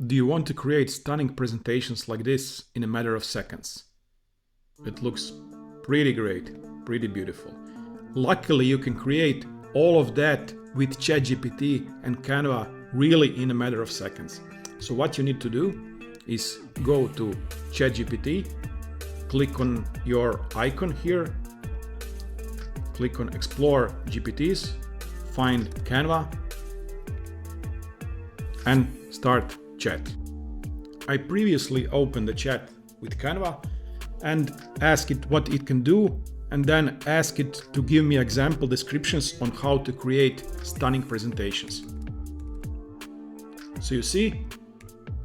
Do you want to create stunning presentations like this in a matter of seconds? It looks pretty great, pretty beautiful. Luckily, you can create all of that with ChatGPT and Canva really in a matter of seconds. So what you need to do is go to ChatGPT, click on your icon here, click on Explore GPTs, find Canva, and start chat. I previously opened the chat with Canva and asked it what it can do, and then ask it to give me example descriptions on how to create stunning presentations. So you see,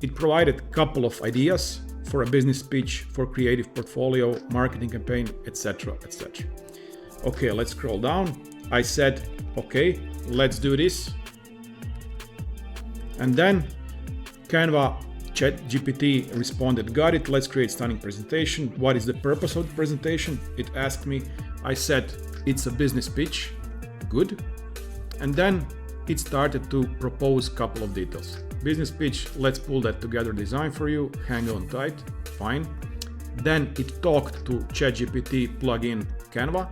it provided a couple of ideas for a business pitch, for creative portfolio, marketing campaign, etc., etc. Okay, let's scroll down. I said, okay, let's do this. And then Canva ChatGPT responded, got it, let's create stunning presentation. What is the purpose of the presentation? It asked me. I said, it's a business pitch. Good. And then it started to propose a couple of details. Business pitch, let's pull that together design for you. Hang on tight. Fine. Then it talked to ChatGPT plugin Canva.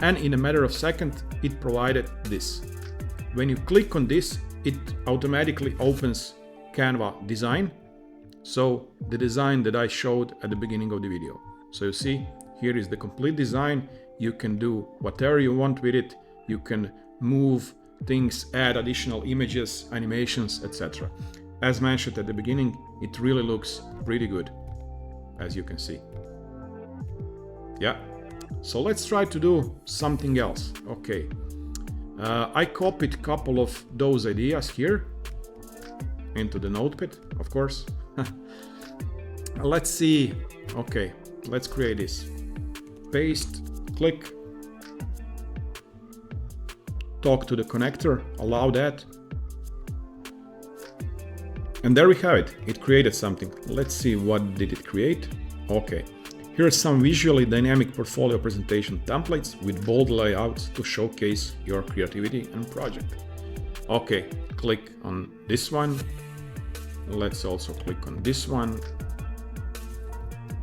And in a matter of seconds, it provided this. When you click on this, it automatically opens Canva design. So the design that I showed at the beginning of the video. So you see, here is the complete design. You can do whatever you want with it. You can move things, add additional images, animations, etc. As mentioned at the beginning, it really looks pretty good, as you can see. Yeah. So let's try to do something else. Okay. I copied a couple of those ideas here into the notepad, of course. Let's see. Okay, let's create this. Paste, click, talk to the connector, allow that. And there we have it. It created something. Let's see what did it create. Okay. Here are some visually dynamic portfolio presentation templates with bold layouts to showcase your creativity and project. Okay, click on this one. Let's also click on this one.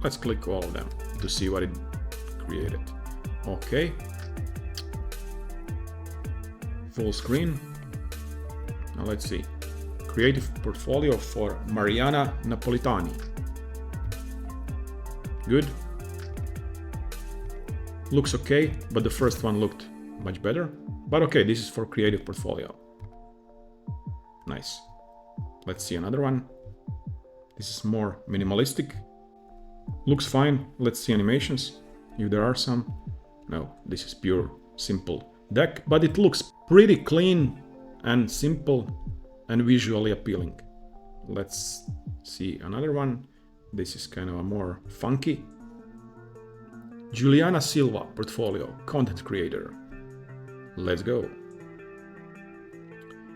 Let's click all of them to see what it created. Okay. Full screen. Now let's see. Creative portfolio for Mariana Napolitani. Good. Looks okay, but the first one looked much better. But okay, this is for creative portfolio. Nice. Let's see another one. This is more minimalistic. Looks fine. Let's see animations, if there are some. No, this is pure, simple deck, but it looks pretty clean and simple and visually appealing. Let's see another one. This is kind of a more funky. Juliana Silva portfolio, content creator. Let's go.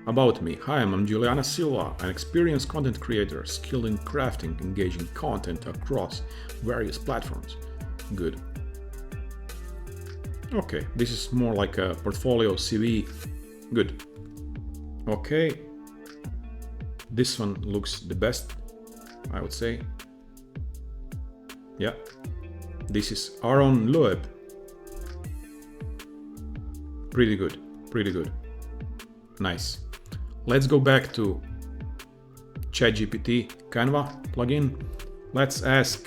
About me. Hi, I'm Juliana Silva, an experienced content creator skilled in crafting engaging content across various platforms. Good. Okay, this is more like a portfolio CV. Good. Okay. This one looks the best, I would say. Yeah, this is Aaron Loeb. Pretty good, pretty good. Nice. Let's go back to ChatGPT Canva plugin. Let's ask,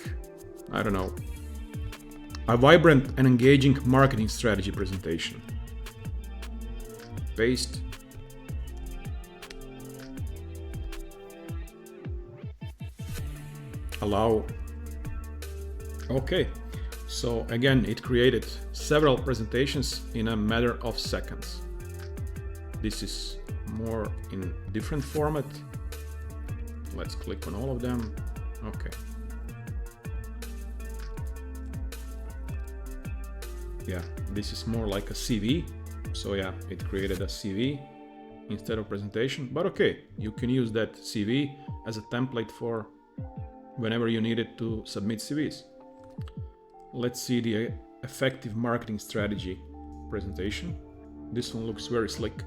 I don't know, a vibrant and engaging marketing strategy presentation. Paste. Allow. Okay, so again, it created several presentations in a matter of seconds. This is more in different format. Let's click on all of them. Okay. Yeah, this is more like a CV. So yeah, it created a CV instead of presentation, but okay, you can use that CV as a template for whenever you need it to submit CVs. Let's see the effective marketing strategy presentation. This one looks very slick.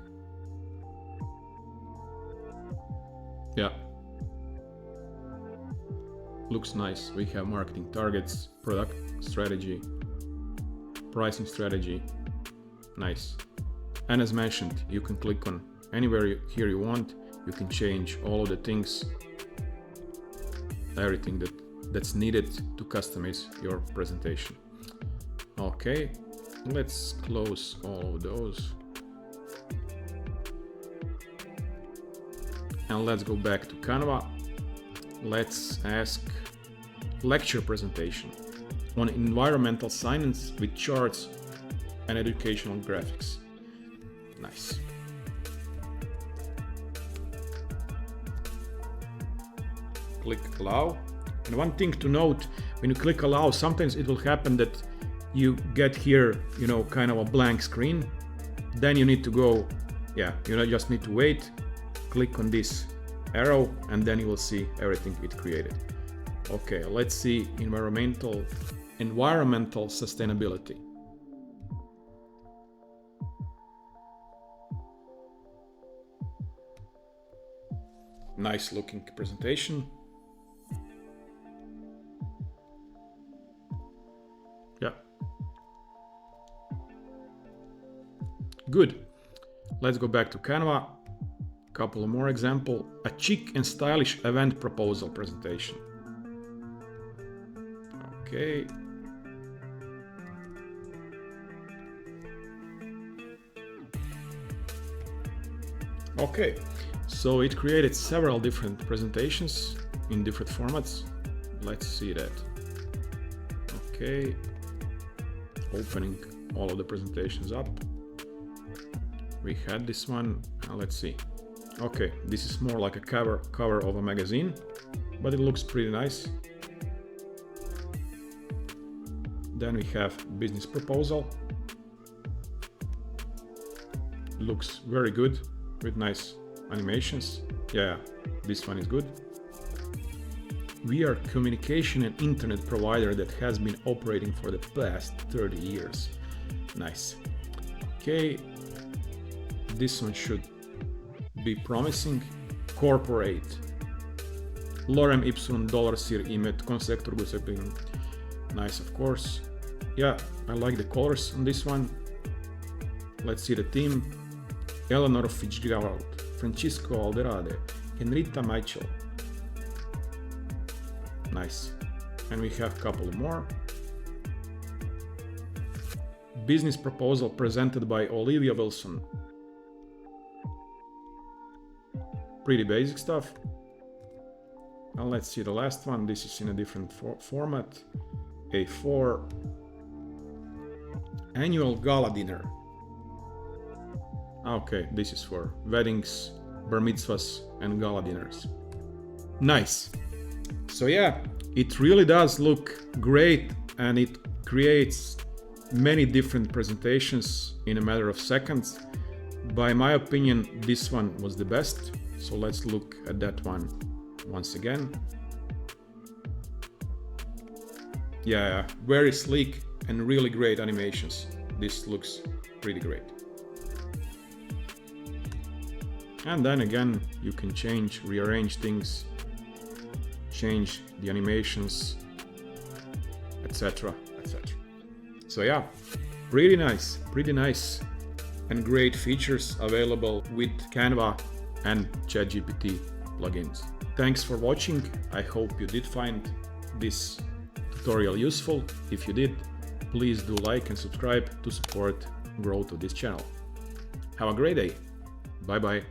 Yeah. Looks nice. We have marketing targets, product strategy, pricing strategy. Nice. And as mentioned, you can click on anywhere here you want. You can change all of the things, everything that's needed to customize your presentation. Okay, let's close all of those. And let's go back to Canva. Let's ask lecture presentation on environmental science with charts and educational graphics. Nice. Click allow. And one thing to note, when you click allow, sometimes it will happen that you get here, kind of a blank screen. Then you need to go, just need to wait, click on this arrow, and then you will see everything it created. Okay, let's see environmental sustainability. Nice looking presentation. Yeah. Good. Let's go back to Canva. Couple of more examples. A chic and stylish event proposal presentation. Okay. Okay, so it created several different presentations in different formats. Let's see that. Okay, opening all of the presentations up. We had this one, let's see. Okay, this is more like a cover of a magazine, but it looks pretty nice. Then we have business proposal. Looks very good with nice animations. Yeah, this one is good. We are communication and internet provider that has been operating for the past 30 years. Nice. Okay, this one should be promising. Corporate. Lorem ipsum dolor sir imet consector gusepin. Nice, of course. Yeah, I like the colors on this one. Let's see the theme. Eleanor Fitzgerald, Francisco Alderade, Henrietta Michael. Nice. And we have a couple more. Business proposal presented by Olivia Wilson. Pretty basic stuff. And let's see the last one. This is in a different format. A4. Annual gala dinner. Okay, this is for weddings, bar mitzvahs, and gala dinners. Nice. So yeah, it really does look great, and it creates many different presentations in a matter of seconds. By my opinion, this one was the best. So let's look at that one once again. Yeah, very sleek and really great animations. This looks pretty great. And then again, you can rearrange things, change the animations, etc, etc. So yeah, pretty nice and great features available with Canva and ChatGPT plugins. Thanks for watching. I hope you did find this tutorial useful. If you did, please do like and subscribe to support growth of this channel. Have a great day. Bye bye.